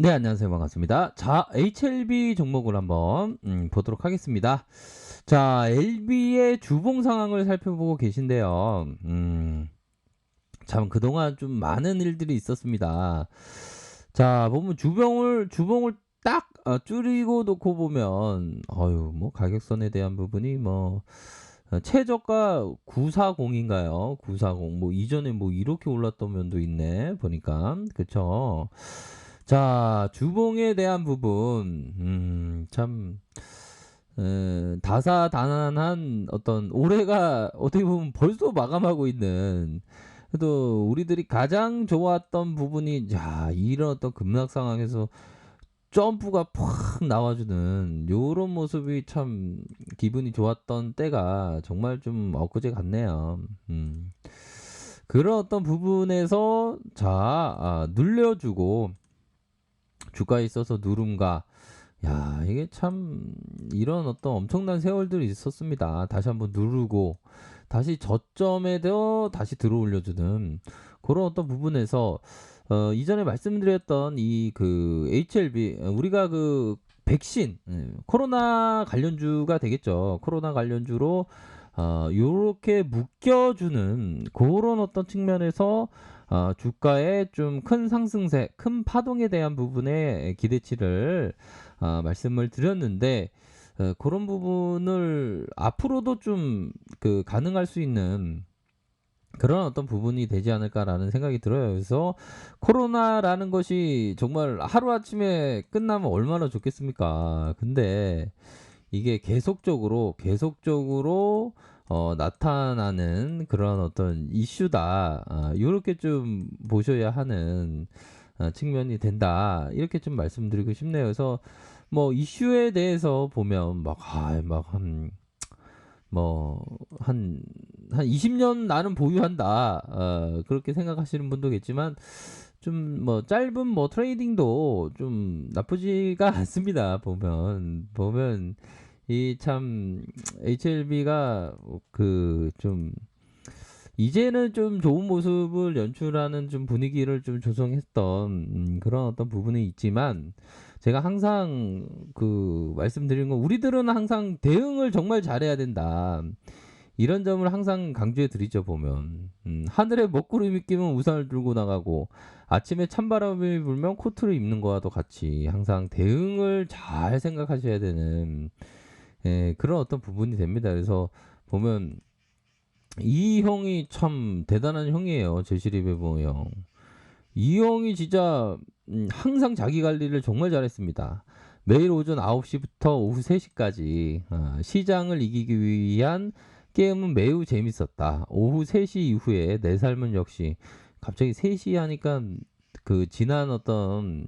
네, 안녕하세요. 반갑습니다. 자, HLB 종목을 한번 보도록 하겠습니다. 자, LB의 주봉 상황을 살펴보고 계신데요. 참 그동안 좀 많은 일들이 있었습니다. 자, 보면 주봉을 딱 줄이고 놓고 보면 뭐 가격선에 대한 부분이 뭐 최저가 940인가요? 940. 뭐 이전에 뭐 이렇게 올랐던 면도 있네. 보니까. 그쵸? 자, 주봉에 대한 부분, 참, 다사다난한 어떤 올해가 어떻게 보면 벌써 마감하고 있는, 그래도 우리들이 가장 좋았던 부분이, 야, 이런 어떤 급락 상황에서 점프가 팍 나와주는 요런 모습이 참 기분이 좋았던 때가 정말 좀 엊그제 같네요. 그런 어떤 부분에서 자, 눌려주고 주가에 있어서 누름과 야 이게 참 이런 어떤 엄청난 세월들이 있었습니다. 다시 한번 누르고 다시 저점에도 다시 들어올려주는 그런 어떤 부분에서 이전에 말씀드렸던 이 그 HLB 우리가 그 백신 코로나 관련주가 되겠죠. 코로나 관련주로 요렇게 묶여주는 그런 어떤 측면에서 주가의 좀 큰 상승세, 큰 파동에 대한 부분에 기대치를 말씀을 드렸는데 그런 부분을 앞으로도 좀 그 가능할 수 있는 그런 어떤 부분이 되지 않을까라는 생각이 들어요. 그래서 코로나라는 것이 정말 하루아침에 끝나면 얼마나 좋겠습니까? 근데 이게 계속적으로 나타나는 그런 어떤 이슈다. 요렇게 좀 보셔야 하는 측면이 된다. 이렇게 좀 말씀드리고 싶네요. 그래서 뭐 이슈에 대해서 보면 뭐 한 20년 나는 보유한다. 그렇게 생각하시는 분도 겠지만 좀 뭐 짧은 뭐 트레이딩도 좀 나쁘지가 않습니다. 보면 이 참 HLB가 그 좀 이제는 좀 좋은 모습을 연출하는 좀 분위기를 좀 조성했던 그런 어떤 부분이 있지만 제가 항상 그 말씀드린 건 우리들은 항상 대응을 정말 잘해야 된다. 이런 점을 항상 강조해 드리죠 보면. 하늘에 먹구름이 끼면 우산을 들고 나가고 아침에 찬바람이 불면 코트를 입는 거와도 같이 항상 대응을 잘 생각하셔야 되는 그런 어떤 부분이 됩니다. 그래서 보면 이 형이 참 대단한 형이에요. 제시리베모 형. 이 형이 진짜 항상 자기 관리를 정말 잘했습니다. 매일 오전 9시부터 오후 3시까지 시장을 이기기 위한 게임은 매우 재밌었다. 오후 3시 이후에 내 삶은 역시 갑자기 3시 하니까 그 지난 어떤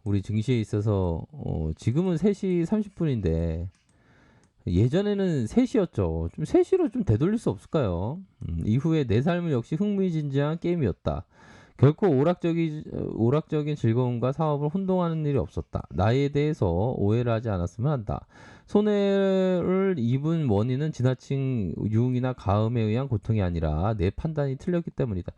우리 증시에 있어서 지금은 3시 30분인데 예전에는 3시였죠. 좀 3시로 좀 되돌릴 수 없을까요? 이후에 내 삶은 역시 흥미진진한 게임이었다. 결코 오락적인 즐거움과 사업을 혼동하는 일이 없었다. 나에 대해서 오해를 하지 않았으면 한다. 손해를 입은 원인은 지나친 유흥이나 가음에 의한 고통이 아니라 내 판단이 틀렸기 때문이다.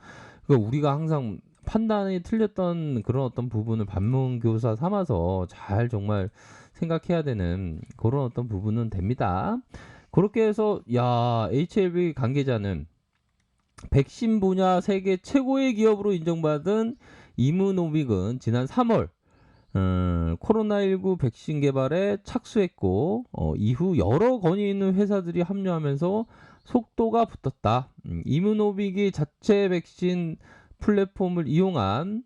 그러니까 우리가 항상 판단이 틀렸던 그런 어떤 부분을 반문교사 삼아서 잘 정말 생각해야 되는 그런 어떤 부분은 됩니다. 그렇게 해서 야 HLB 관계자는 백신 분야 세계 최고의 기업으로 인정받은 이무노빅은 지난 3월 코로나19 백신 개발에 착수했고 이후 여러 권위 있는 회사들이 합류하면서 속도가 붙었다. 이무노빅이 자체 백신 플랫폼을 이용한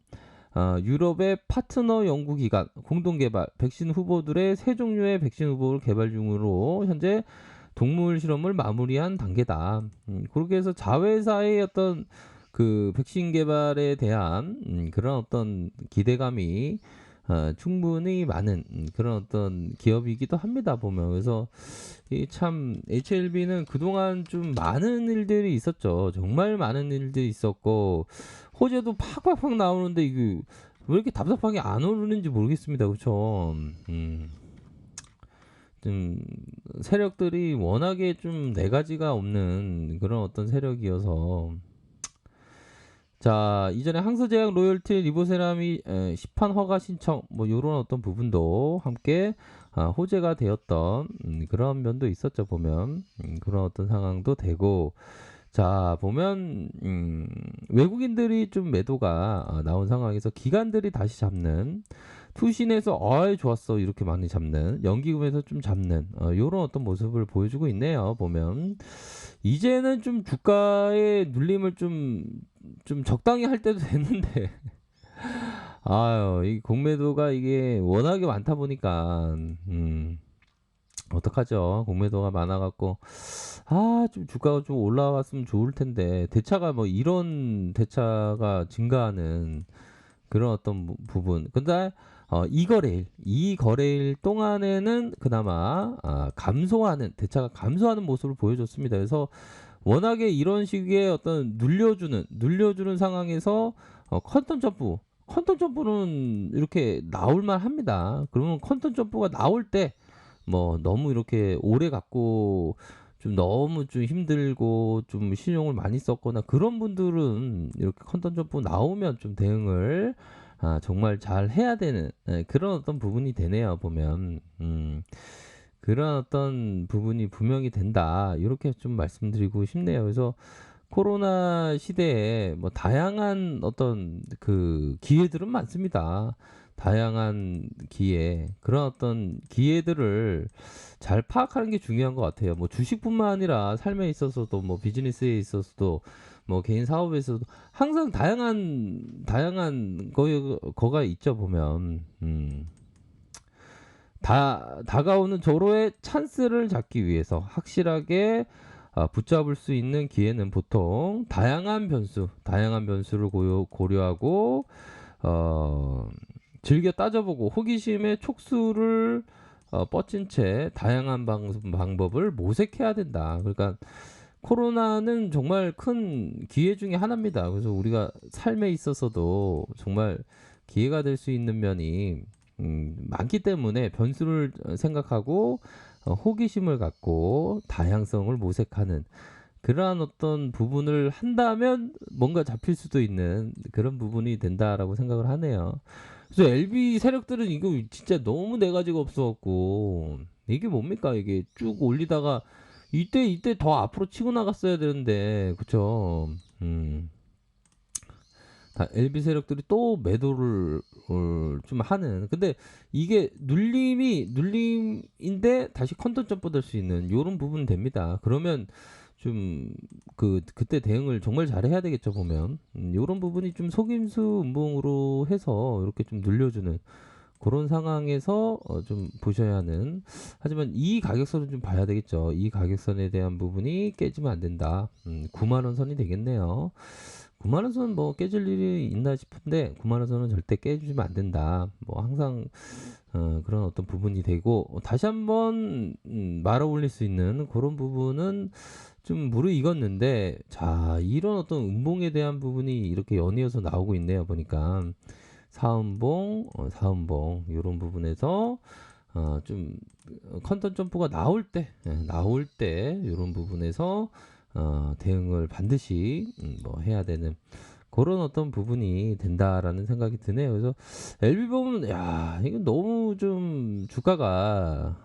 유럽의 파트너 연구기관 공동개발 백신 후보들의 세 종류의 백신 후보를 개발 중으로 현재 동물 실험을 마무리한 단계다. 그렇게 해서 자회사의 어떤 그 백신 개발에 대한 그런 어떤 기대감이 충분히 많은 그런 어떤 기업이기도 합니다. 보면 그래서 이 참 HLB는 그동안 좀 많은 일들이 있었죠. 정말 많은 일들이 있었고 호재도 팍팍팍 나오는데 이게 왜 이렇게 답답하게 안 오르는지 모르겠습니다. 그렇죠? 좀 세력들이 워낙에 좀 네 가지가 없는 그런 어떤 세력이어서 자, 이전에 항소제약 로열티 리보세라미 시판 허가 신청 뭐 요런 어떤 부분도 함께 호재가 되었던 그런 면도 있었죠 보면 그런 어떤 상황도 되고 자 보면 외국인들이 좀 매도가 나온 상황에서 기관들이 다시 잡는 투신에서 어이 좋았어 이렇게 많이 잡는 연기금에서 좀 잡는 요런 어떤 모습을 보여주고 있네요 보면 이제는 좀 주가의 눌림을 좀 적당히 할 때도 됐는데 아유 이 공매도가 이게 워낙에 많다 보니까 어떡하죠 공매도가 많아갖고 좀 주가가 좀 올라왔으면 좋을 텐데 대차가 뭐 이런 대차가 증가하는 그런 어떤 부분. 근데 이 거래일 동안에는 그나마 감소하는 대차가 감소하는 모습을 보여줬습니다. 그래서 워낙에 이런 식의 어떤 눌려주는 상황에서 컨턴 점프는 이렇게 나올 만합니다. 그러면 컨턴 점프가 나올 때 뭐 너무 이렇게 오래 갖고 좀 너무 좀 힘들고 좀 신용을 많이 썼거나 그런 분들은 이렇게 컨턴 점프 나오면 좀 대응을 정말 잘 해야 되는 그런 어떤 부분이 되네요 보면 그런 어떤 부분이 분명히 된다 이렇게 좀 말씀드리고 싶네요. 그래서 코로나 시대에 뭐 다양한 어떤 그 기회들은 많습니다. 다양한 기회, 그런 어떤 기회들을 잘 파악하는 게 중요한 것 같아요. 뭐 주식뿐만 아니라 삶에 있어서도 뭐 비즈니스에 있어서도 뭐 개인 사업에서도 항상 다양한 거가 있죠 보면 다가오는 조로의 찬스를 잡기 위해서 확실하게 붙잡을 수 있는 기회는 보통 다양한 변수를 고려하고 즐겨 따져보고 호기심의 촉수를 뻗친 채 다양한 방법을 모색해야 된다. 그러니까 코로나는 정말 큰 기회 중에 하나입니다. 그래서 우리가 삶에 있어서도 정말 기회가 될 수 있는 면이 많기 때문에 변수를 생각하고 호기심을 갖고 다양성을 모색하는 그러한 어떤 부분을 한다면 뭔가 잡힐 수도 있는 그런 부분이 된다라고 생각을 하네요. 그래서 LB 세력들은 이거 진짜 너무 네 가지가 없어갖고 이게 뭡니까 이게 쭉 올리다가 이때 더 앞으로 치고 나갔어야 되는데 그쵸? LB 세력들이 또 매도를 좀 하는. 근데 이게 눌림인데 다시 컨턴 점프 될 수 있는 요런 부분 됩니다. 그러면 좀 그때 대응을 정말 잘해야 되겠죠 보면 요런 부분이 좀 속임수 음봉으로 해서 이렇게 좀 늘려주는 그런 상황에서 좀 보셔야 하는. 하지만 이 가격선은 좀 봐야 되겠죠. 이 가격선에 대한 부분이 깨지면 안 된다. 9만 원 선이 되겠네요. 9만 원 선은 뭐 깨질 일이 있나 싶은데 9만 원 선은 절대 깨주면 안 된다. 뭐 항상 그런 어떤 부분이 되고 다시 한번 말아 올릴 수 있는 그런 부분은 좀 무르익었는데 자 이런 어떤 음봉에 대한 부분이 이렇게 연이어서 나오고 있네요 보니까 사음봉 이런 부분에서 좀 컨턴 점프가 나올 때 이런 부분에서 대응을 반드시 뭐 해야 되는 그런 어떤 부분이 된다라는 생각이 드네요. 그래서 LB 보면 야 이건 너무 좀 주가가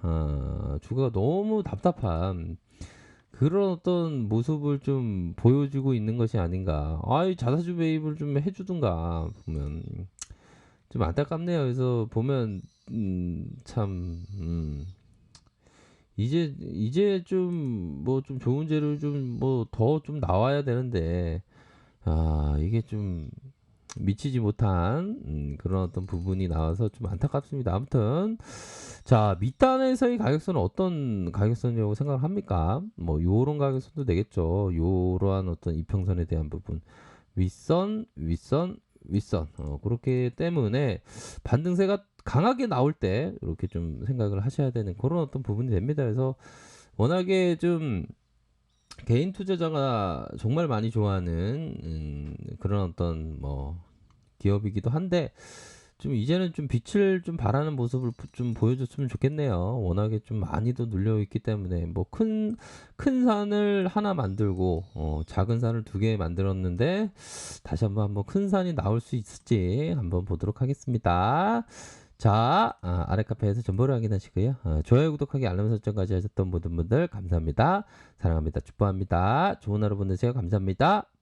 너무 답답한 그런 어떤 모습을 좀 보여주고 있는 것이 아닌가. 아이 자사주 매입을 좀 해주든가 보면 좀 안타깝네요. 그래서 보면 참 이제 좀 뭐 좀 좋은 재료 좀 뭐 더 좀 나와야 되는데 이게 좀 미치지 못한 그런 어떤 부분이 나와서 좀 안타깝습니다. 아무튼 자 밑단에서의 가격선은 어떤 가격선이라고 생각을 합니까? 뭐 요런 가격선도 되겠죠. 요러한 어떤 이평선에 대한 부분 윗선 그렇기 때문에 반등세가 강하게 나올 때 이렇게 좀 생각을 하셔야 되는 그런 어떤 부분이 됩니다. 그래서 워낙에 좀 개인 투자자가 정말 많이 좋아하는 그런 어떤 뭐 기업이기도 한데 좀 이제는 좀 빛을 좀 발하는 모습을 좀 보여줬으면 좋겠네요. 워낙에 좀 많이도 눌려 있기 때문에 뭐 큰 산을 하나 만들고 작은 산을 두 개 만들었는데 다시 한번 큰 산이 나올 수 있을지 한번 보도록 하겠습니다. 자, 아래 카페에서 정보를 확인하시고요. 좋아요, 구독하기, 알람 설정까지 하셨던 모든 분들 감사합니다. 사랑합니다. 축복합니다. 좋은 하루 보내세요. 감사합니다.